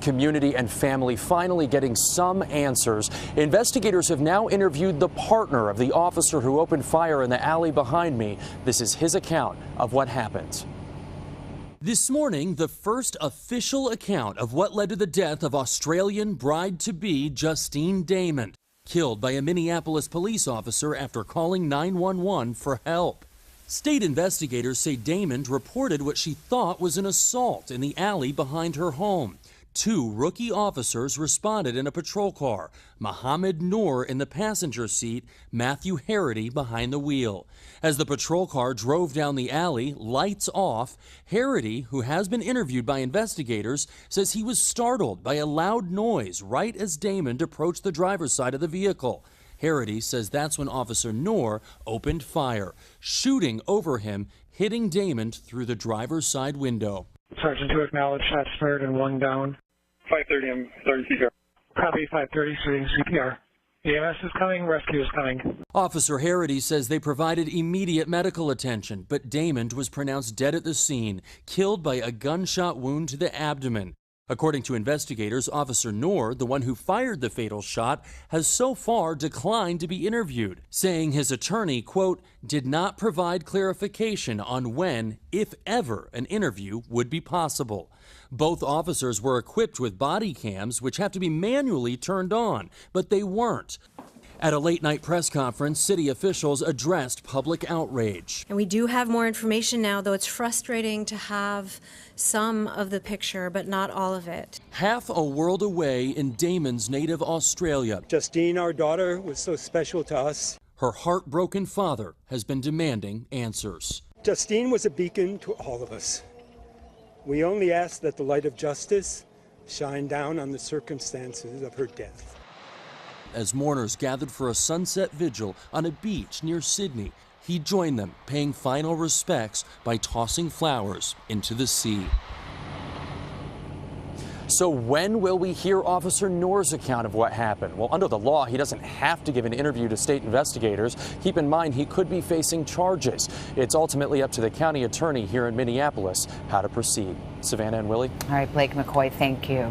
community and family finally getting some answers. Investigators have now interviewed the partner of the officer who opened fire in the alley behind me. This is his account of what happened. This morning, the first official account of what led to the death of Australian bride-to-be Justine Damond, killed by a Minneapolis police officer after calling 911 for help. State investigators say Damond reported what she thought was an assault in the alley behind her home. 2 rookie officers responded in a patrol car, Mohammed Noor in the passenger seat, Matthew Harity behind the wheel. As the patrol car drove down the alley, lights off, Harity, who has been interviewed by investigators, says he was startled by a loud noise right as Damond approached the driver's side of the vehicle. Harity says that's when Officer Noor opened fire, shooting over him, hitting Damond through the driver's side window. Sergeant, to acknowledge shots fired and 1 down. 5:30, I'm starting CPR. Copy, 5:30, starting CPR. EMS is coming, rescue is coming. Officer Harity says they provided immediate medical attention, but Damond was pronounced dead at the scene, killed by a gunshot wound to the abdomen. According to investigators, Officer Noor, the one who fired the fatal shot, has so far declined to be interviewed, saying his attorney, quote, did not provide clarification on when, if ever, an interview would be possible. Both officers were equipped with body cams, which have to be manually turned on, but they weren't. At a late-night press conference, city officials addressed public outrage. And we do have more information now, though it's frustrating to have some of the picture, but not all of it. Half a world away in Damond's native Australia, Justine, our daughter, was so special to us. her heartbroken father has been demanding answers. Justine was a beacon to all of us. We only ask that the light of justice shine down on the circumstances of her death. As mourners gathered for a sunset vigil on a beach near Sydney, he joined them, paying final respects by tossing flowers into the sea. So when will we hear Officer Noor's account of what happened? Well, under the law, he doesn't have to give an interview to state investigators. Keep in mind, he could be facing charges. It's ultimately up to the county attorney here in Minneapolis how to proceed. Savannah and Willie? All right, Blake McCoy, thank you.